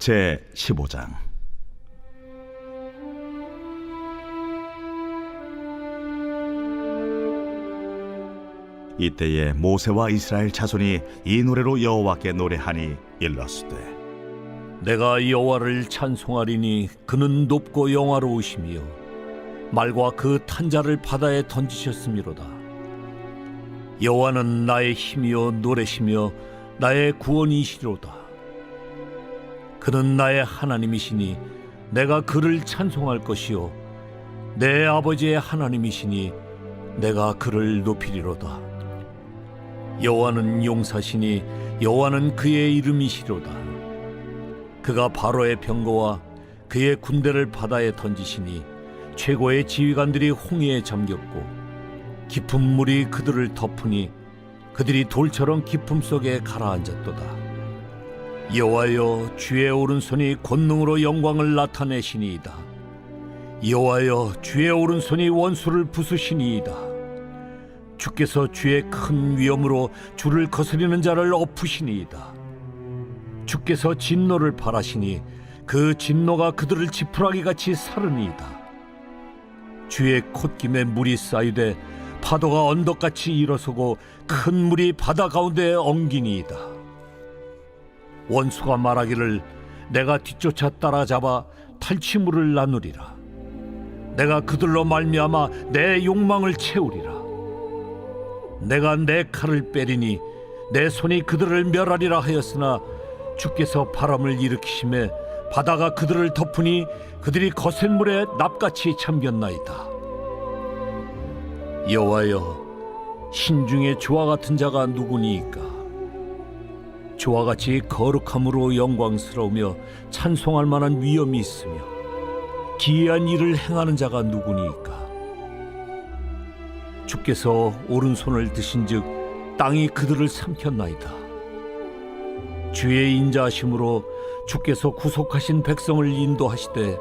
제 15장. 이때에 모세와 이스라엘 자손이 이 노래로 여호와께 노래하니 일렀으되, 내가 여호와를 찬송하리니 그는 높고 영화로우시며 말과 그 탄자를 바다에 던지셨음이로다. 여호와는 나의 힘이요 노래시며 나의 구원이시로다. 그는 나의 하나님이시니 내가 그를 찬송할 것이요 내 아버지의 하나님이시니 내가 그를 높이리로다. 여호와는 용사시니 여호와는 그의 이름이시로다. 그가 바로의 병거와 그의 군대를 바다에 던지시니 최고의 지휘관들이 홍해에 잠겼고 깊은 물이 그들을 덮으니 그들이 돌처럼 깊음 속에 가라앉았도다. 여호와여, 주의 오른손이 권능으로 영광을 나타내시니이다. 여호와여, 주의 오른손이 원수를 부수시니이다. 주께서 주의 큰 위엄으로 주를 거스리는 자를 엎으시니이다. 주께서 진노를 발하시니 그 진노가 그들을 지푸라기같이 사르니이다. 주의 콧김에 물이 쌓이되 파도가 언덕같이 일어서고 큰 물이 바다 가운데에 엉기니이다. 원수가 말하기를 내가 뒤쫓아 따라잡아 탈취물을 나누리라. 내가 그들로 말미암아 내 욕망을 채우리라. 내가 내 칼을 빼리니 내 손이 그들을 멸하리라 하였으나 주께서 바람을 일으키심에 바다가 그들을 덮으니 그들이 거센 물에 납같이 잠겼나이다. 여호와여, 신중에 주와 같은 자가 누구니이까? 주와 같이 거룩함으로 영광스러우며 찬송할 만한 위엄이 있으며 기이한 일을 행하는 자가 누구니이까? 주께서 오른손을 드신즉 땅이 그들을 삼켰나이다. 주의 인자하심으로 주께서 구속하신 백성을 인도하시되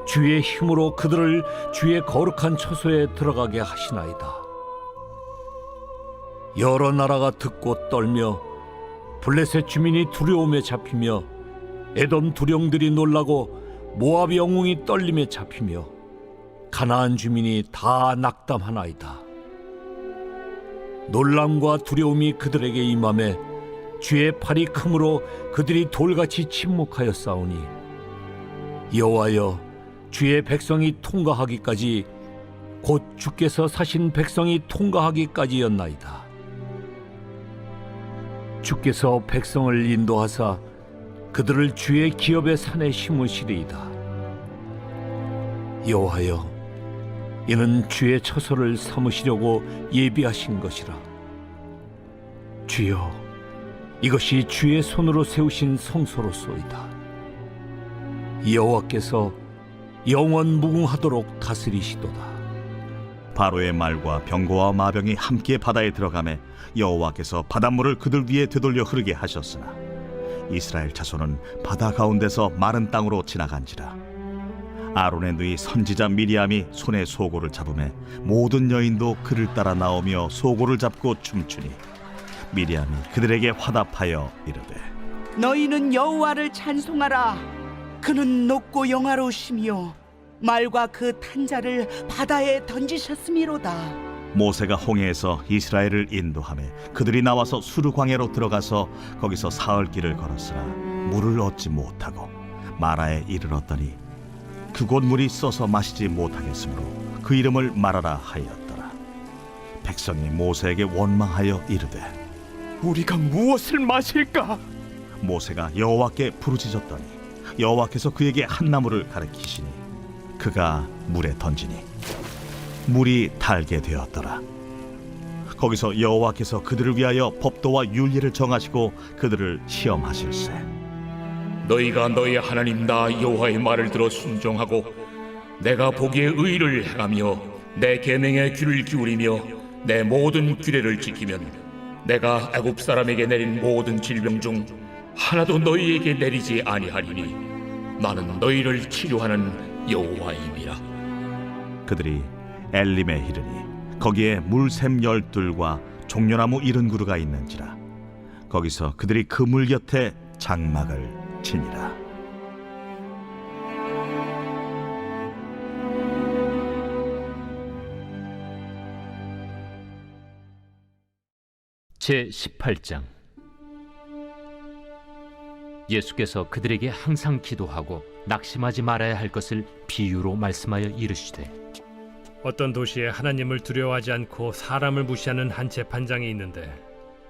주의 힘으로 그들을 주의 거룩한 처소에 들어가게 하시나이다. 여러 나라가 듣고 떨며 블레셋 주민이 두려움에 잡히며 에돔 두령들이 놀라고 모압 영웅이 떨림에 잡히며 가나안 주민이 다 낙담하나이다. 놀람과 두려움이 그들에게 임하매 주의 팔이 크므로 그들이 돌같이 침묵하여 싸우니 여호와여, 주의 백성이 통과하기까지 곧 주께서 사신 백성이 통과하기까지였나이다. 주께서 백성을 인도하사 그들을 주의 기업의 산에 심으시리이다. 여호와여, 이는 주의 처소를 삼으시려고 예비하신 것이라. 주여, 이것이 주의 손으로 세우신 성소로소이다. 여호와께서 영원 무궁하도록 다스리시도다. 바로의 말과 병거와 마병이 함께 바다에 들어가매 여호와께서 바닷물을 그들 위에 되돌려 흐르게 하셨으나 이스라엘 자손은 바다 가운데서 마른 땅으로 지나간지라. 아론의 누이 선지자 미리암이 손에 소고를 잡으매 모든 여인도 그를 따라 나오며 소고를 잡고 춤추니 미리암이 그들에게 화답하여 이르되, 너희는 여호와를 찬송하라. 그는 높고 영화로우시며 말과 그 탄자를 바다에 던지셨음이로다. 모세가 홍해에서 이스라엘을 인도하매 그들이 나와서 수르광야로 들어가서 거기서 사흘 길을 걸었으나 물을 얻지 못하고 마라에 이르렀더니 그곳 물이 써서 마시지 못하겠으므로 그 이름을 마라라 하였더라. 백성이 모세에게 원망하여 이르되, 우리가 무엇을 마실까? 모세가 여호와께 부르짖었더니 여호와께서 그에게 한 나무를 가리키시니 그가 물에 던지니 물이 달게 되었더라. 거기서 여호와께서 그들을 위하여 법도와 윤리를 정하시고 그들을 시험하실세. 너희가 너희 하나님 나 여호와의 말을 들어 순종하고 내가 보기에 의를 행하며 내 계명에 귀를 기울이며 내 모든 규례를 지키면 내가 애굽 사람에게 내린 모든 질병 중 하나도 너희에게 내리지 아니하리니 나는 너희를 치료하는 여호와임이라. 그들이 엘림에 이르니 거기에 물샘 12과 종려나무 70그루가 있는지라. 거기서 그들이 그 물 곁에 장막을 치니라. 제 18장. 예수께서 그들에게 항상 기도하고 낙심하지 말아야 할 것을 비유로 말씀하여 이르시되, 어떤 도시에 하나님을 두려워하지 않고 사람을 무시하는 한 재판장이 있는데,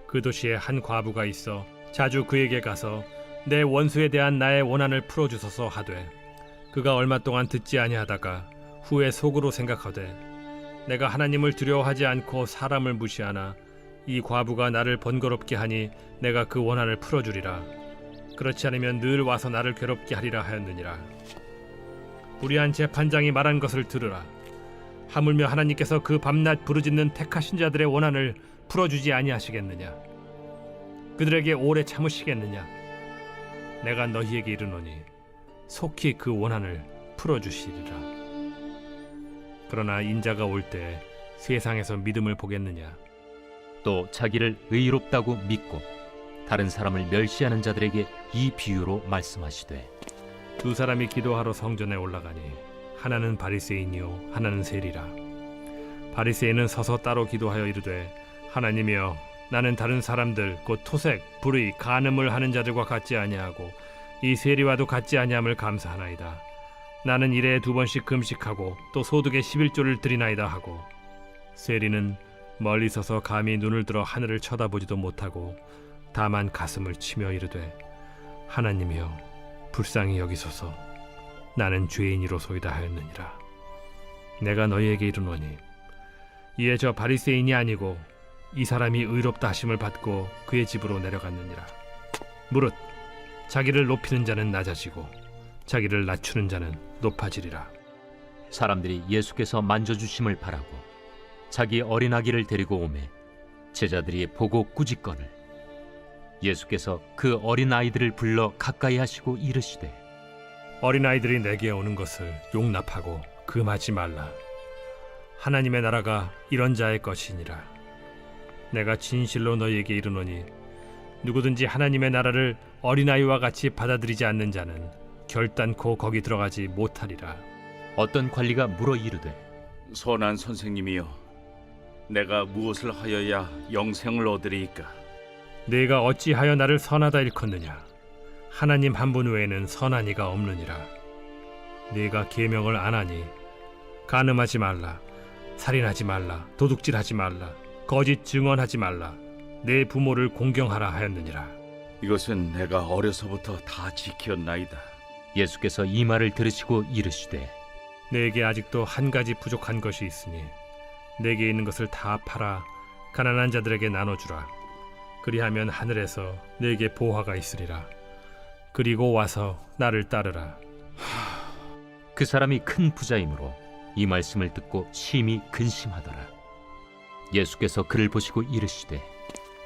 그 도시에 한 과부가 있어 자주 그에게 가서 내 원수에 대한 나의 원한을 풀어주소서 하되, 그가 얼마 동안 듣지 아니하다가 후에 속으로 생각하되, 내가 하나님을 두려워하지 않고 사람을 무시하나 이 과부가 나를 번거롭게 하니 내가 그 원한을 풀어주리라. 그렇지 않으면 늘 와서 나를 괴롭게 하리라 하였느니라. 불의한 재판장이 말한 것을 들으라. 하물며 하나님께서 그 밤낮 부르짖는 택하신 자들의 원한을 풀어주지 아니하시겠느냐? 그들에게 오래 참으시겠느냐? 내가 너희에게 이르노니 속히 그 원한을 풀어주시리라. 그러나 인자가 올 때 세상에서 믿음을 보겠느냐? 또 자기를 의롭다고 믿고 다른 사람을 멸시하는 자들에게 이 비유로 말씀하시되, 두 사람이 기도하러 성전에 올라가니 하나는 바리새인이요 하나는 세리라. 바리새인은 서서 따로 기도하여 이르되, 하나님이여, 나는 다른 사람들 곧 토색, 불의, 간음을 하는 자들과 같지 아니하고 이 세리와도 같지 아니함을 감사하나이다. 나는 일에 2번씩 금식하고 또 소득의 11조를 드리나이다 하고, 세리는 멀리 서서 감히 눈을 들어 하늘을 쳐다보지도 못하고 다만 가슴을 치며 이르되, 하나님이여, 불쌍히 여기소서. 나는 죄인이로소이다 하였느니라. 내가 너희에게 이르노니 이에 저 바리새인이 아니고 이 사람이 의롭다 하심을 받고 그의 집으로 내려갔느니라. 무릇 자기를 높이는 자는 낮아지고 자기를 낮추는 자는 높아지리라. 사람들이 예수께서 만져주심을 바라고 자기 어린아기를 데리고 오매 제자들이 보고 꾸짖거늘 예수께서 그 어린아이들을 불러 가까이 하시고 이르시되, 어린아이들이 내게 오는 것을 용납하고 금하지 말라. 하나님의 나라가 이런 자의 것이니라. 내가 진실로 너희에게 이르노니 누구든지 하나님의 나라를 어린아이와 같이 받아들이지 않는 자는 결단코 거기 들어가지 못하리라. 어떤 관리가 물어 이르되, 선한 선생님이여, 내가 무엇을 하여야 영생을 얻으리이까? 네가 어찌하여 나를 선하다 일컫느냐? 하나님 한 분 외에는 선한 이가 없느니라. 네가 계명을 안 하니 간음하지 말라, 살인하지 말라, 도둑질하지 말라, 거짓 증언하지 말라, 내 부모를 공경하라 하였느니라. 이것은 내가 어려서부터 다 지켰나이다. 예수께서 이 말을 들으시고 이르시되, 내게 아직도 한 가지 부족한 것이 있으니 내게 있는 것을 다 팔아 가난한 자들에게 나눠주라. 그리하면 하늘에서 내게 보화가 있으리라. 그리고 와서 나를 따르라. 그 사람이 큰 부자이므로 이 말씀을 듣고 심히 근심하더라. 예수께서 그를 보시고 이르시되,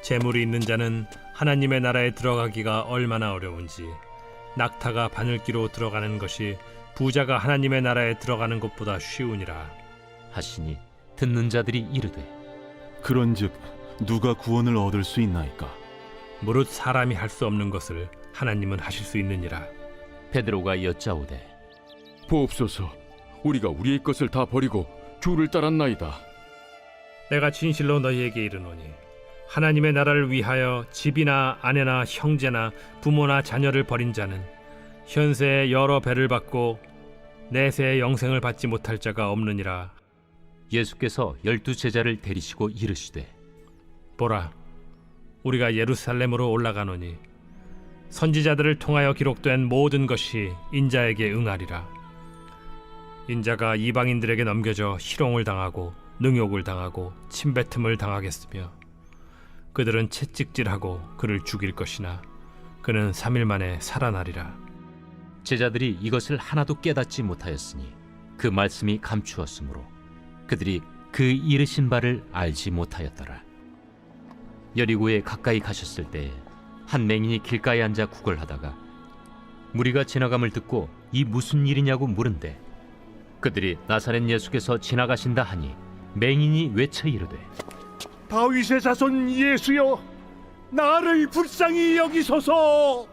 재물이 있는 자는 하나님의 나라에 들어가기가 얼마나 어려운지, 낙타가 바늘기로 들어가는 것이 부자가 하나님의 나라에 들어가는 것보다 쉬우니라 하시니 듣는 자들이 이르되, 그런즉 누가 구원을 얻을 수 있나이까? 무릇 사람이 할 수 없는 것을 하나님은 하실 수 있느니라. 베드로가 여짜오되, 보옵소서, 우리가 우리의 것을 다 버리고 주를 따랐나이다. 내가 진실로 너희에게 이르노니 하나님의 나라를 위하여 집이나 아내나 형제나 부모나 자녀를 버린 자는 현세에 여러 배를 받고 내세의 영생을 받지 못할 자가 없느니라. 예수께서 12 제자를 데리시고 이르시되, 보라, 우리가 예루살렘으로 올라가노니 선지자들을 통하여 기록된 모든 것이 인자에게 응하리라. 인자가 이방인들에게 넘겨져 희롱을 당하고 능욕을 당하고 침뱉음을 당하겠으며 그들은 채찍질하고 그를 죽일 것이나 그는 3일 만에 살아나리라. 제자들이 이것을 하나도 깨닫지 못하였으니 그 말씀이 감추었으므로 그들이 그 이르신 바를 알지 못하였더라. 여리고에 가까이 가셨을 때에 한 맹인이 길가에 앉아 구걸하다가 무리가 지나감을 듣고 이 무슨 일이냐고 물은데, 그들이 나사렛 예수께서 지나가신다 하니 맹인이 외쳐 이르되, 다윗의 자손 예수여, 나를 불쌍히 여기소서.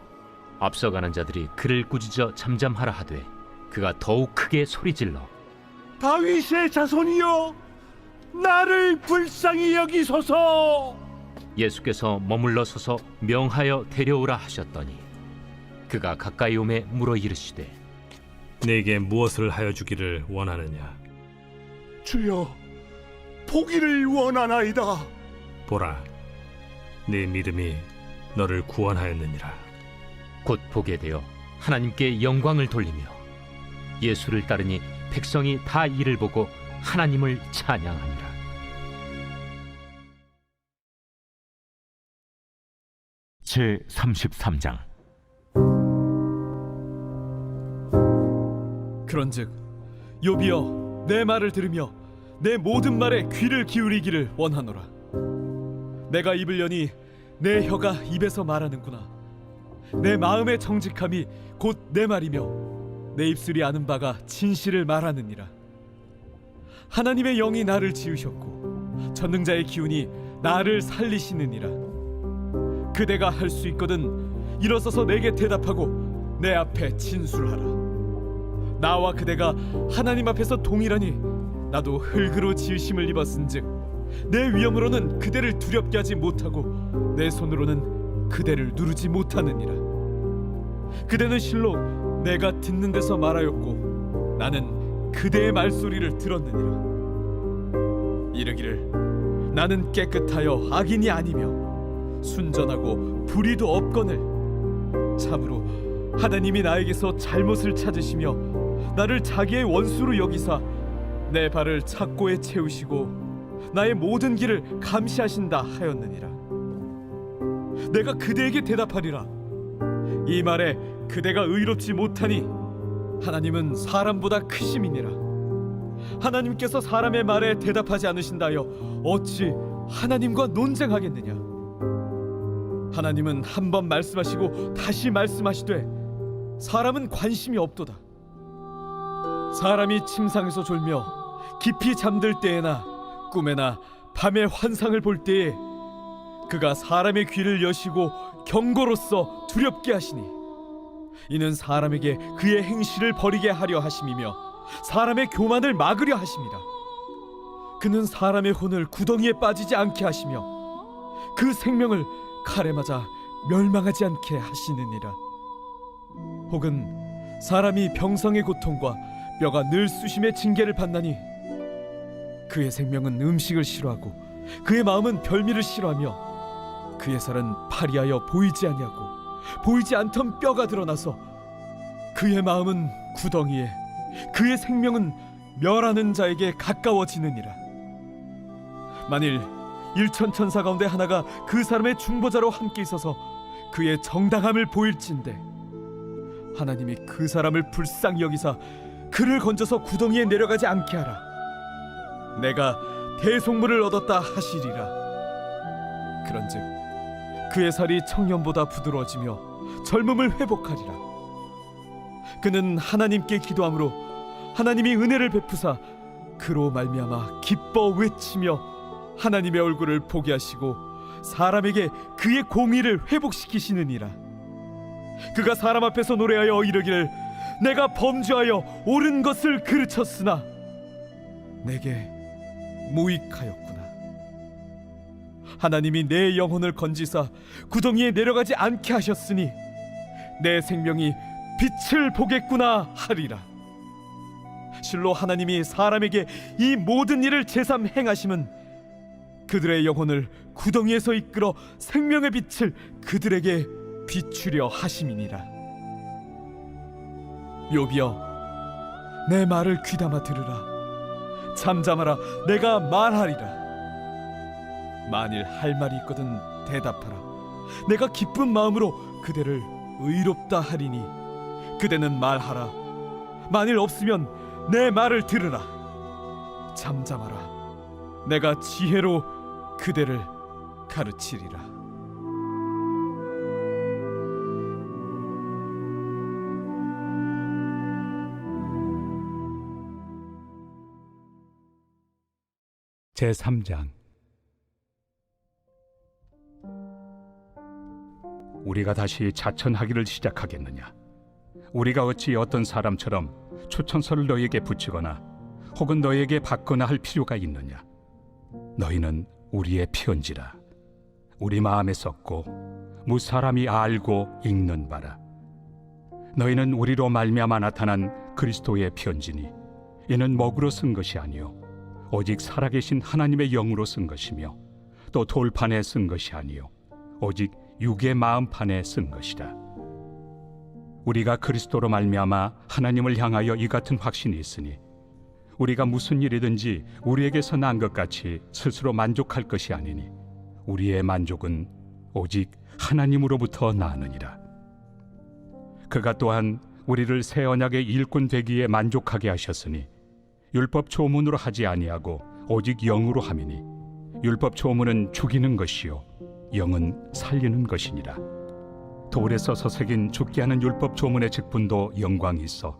앞서가는 자들이 그를 꾸짖어 잠잠하라 하되 그가 더욱 크게 소리질러, 다윗의 자손이여, 나를 불쌍히 여기소서. 예수께서 머물러 서서 명하여 데려오라 하셨더니 그가 가까이 오매 물어 이르시되 네게 무엇을 하여 주기를 원하느냐? 주여, 보기를 원하나이다. 보라, 네 믿음이 너를 구원하였느니라. 곧 보게 되어 하나님께 영광을 돌리며 예수를 따르니 백성이 다 이를 보고 하나님을 찬양하니라. 제 33장. 그런즉 요비여, 내 말을 들으며 내 모든 말에 귀를 기울이기를 원하노라. 내가 입을 여니 내 혀가 입에서 말하는구나. 내 마음의 정직함이 곧 내 말이며 내 입술이 아는 바가 진실을 말하느니라. 하나님의 영이 나를 지으셨고 전능자의 기운이 나를 살리시느니라. 그대가 할 수 있거든 일어서서 내게 대답하고 내 앞에 진술하라. 나와 그대가 하나님 앞에서 동일하니 나도 흙으로 지으심을 입었은즉 내 위엄으로는 그대를 두렵게 하지 못하고 내 손으로는 그대를 누르지 못하느니라. 그대는 실로 내가 듣는 데서 말하였고 나는 그대의 말소리를 들었느니라. 이르기를 나는 깨끗하여 악인이 아니며 순전하고 불의도 없거늘 참으로 하나님이 나에게서 잘못을 찾으시며 나를 자기의 원수로 여기사 내 발을 착고에 채우시고 나의 모든 길을 감시하신다 하였느니라. 내가 그대에게 대답하리라. 이 말에 그대가 의롭지 못하니 하나님은 사람보다 크심이니라. 하나님께서 사람의 말에 대답하지 않으신다여 어찌 하나님과 논쟁하겠느냐. 하나님은 한 번 말씀하시고 다시 말씀하시되 사람은 관심이 없도다. 사람이 침상에서 졸며 깊이 잠들 때에나 꿈에나 밤의 환상을 볼 때에 그가 사람의 귀를 여시고 경고로써 두렵게 하시니 이는 사람에게 그의 행실을 버리게 하려 하심이며 사람의 교만을 막으려 하심이라. 그는 사람의 혼을 구덩이에 빠지지 않게 하시며 그 생명을 칼에 맞아 멸망하지 않게 하시느니라. 혹은 사람이 병성의 고통과 뼈가 늘 쑤심의 징계를 받나니 그의 생명은 음식을 싫어하고 그의 마음은 별미를 싫어하며 그의 살은 파리하여 보이지 아니하고 보이지 않던 뼈가 드러나서 그의 마음은 구덩이에 그의 생명은 멸하는 자에게 가까워지느니라. 만일 일천 천사 가운데 하나가 그 사람의 중보자로 함께 있어서 그의 정당함을 보일진대 하나님이 그 사람을 불쌍히 여기사 그를 건져서 구덩이에 내려가지 않게 하라. 내가 대속물을 얻었다 하시리라. 그런즉 그의 살이 청년보다 부드러워지며 젊음을 회복하리라. 그는 하나님께 기도함으로 하나님이 은혜를 베푸사 그로 말미암아 기뻐 외치며 하나님의 얼굴을 보게 하시고 사람에게 그의 공의를 회복시키시느니라. 그가 사람 앞에서 노래하여 이르기를 내가 범죄하여 옳은 것을 그르쳤으나 내게 무익하였구나. 하나님이 내 영혼을 건지사 구덩이에 내려가지 않게 하셨으니 내 생명이 빛을 보겠구나 하리라. 실로 하나님이 사람에게 이 모든 일을 제삼 행하심은 그들의 영혼을 구덩이에서 이끌어 생명의 빛을 그들에게 비추려 하심이니라. 요비여, 내 말을 귀담아 들으라. 잠잠하라, 내가 말하리라. 만일 할 말이 있거든 대답하라. 내가 기쁜 마음으로 그대를 의롭다 하리니 그대는 말하라. 만일 없으면 내 말을 들으라. 잠잠하라. 내가 지혜로 그대를 가르치리라. 제3장. 우리가 다시 자천하기를 시작하겠느냐? 우리가 어찌 어떤 사람처럼 추천서를 너에게 붙이거나 혹은 너에게 받거나 할 필요가 있느냐? 너희는 우리의 편지라. 우리 마음에 썼고 무사람이 알고 읽는 바라. 너희는 우리로 말미암아 나타난 그리스도의 편지니 이는 먹으로 쓴 것이 아니요 오직 살아계신 하나님의 영으로 쓴 것이며 또 돌판에 쓴 것이 아니요 오직 육의 마음판에 쓴 것이라. 우리가 그리스도로 말미암아 하나님을 향하여 이 같은 확신이 있으니 우리가 무슨 일이든지 우리에게서 난 것 같이 스스로 만족할 것이 아니니 우리의 만족은 오직 하나님으로부터 나느니라. 그가 또한 우리를 새 언약의 일꾼 되기에 만족하게 하셨으니 율법 조문으로 하지 아니하고 오직 영으로 함이니 율법 조문은 죽이는 것이요 영은 살리는 것이니라. 돌에 써서 새긴 죽게 하는 율법 조문의 직분도 영광이 있어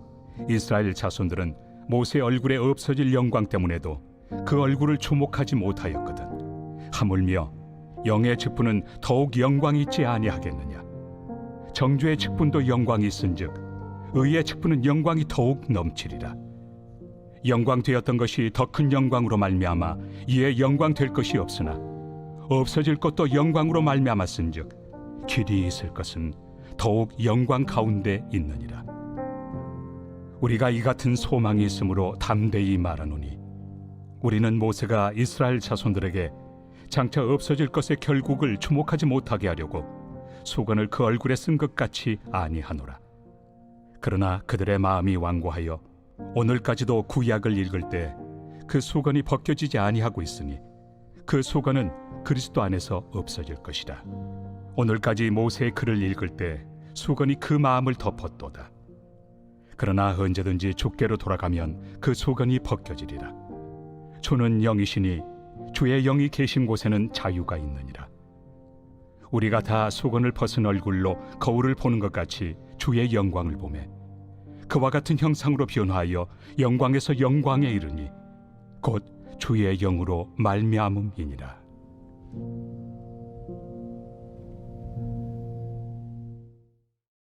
이스라엘 자손들은 모세 얼굴에 없어질 영광 때문에도 그 얼굴을 주목하지 못하였거든. 하물며 영의 직분은 더욱 영광이 있지 아니하겠느냐. 정죄의 직분도 영광이 있은즉 의의 직분은 영광이 더욱 넘치리라. 영광 되었던 것이 더 큰 영광으로 말미암아 이에 영광 될 것이 없으나 없어질 것도 영광으로 말미암았은즉 길이 있을 것은 더욱 영광 가운데 있느니라. 우리가 이 같은 소망이 있으므로 담대히 말하노니 우리는 모세가 이스라엘 자손들에게 장차 없어질 것의 결국을 주목하지 못하게 하려고 수건을 그 얼굴에 쓴 것 같이 아니하노라. 그러나 그들의 마음이 완고하여 오늘까지도 구약을 읽을 때 그 수건이 벗겨지지 아니하고 있으니 그 수건은 그리스도 안에서 없어질 것이라. 오늘까지 모세의 글을 읽을 때 수건이 그 마음을 덮었도다. 그러나 언제든지 주께로 돌아가면 그 수건이 벗겨지리라. 주는 영이시니 주의 영이 계신 곳에는 자유가 있느니라. 우리가 다 수건을 벗은 얼굴로 거울을 보는 것 같이 주의 영광을 보매 그와 같은 형상으로 변화하여 영광에서 영광에 이르니 곧 주의 영으로 말미암음이니라.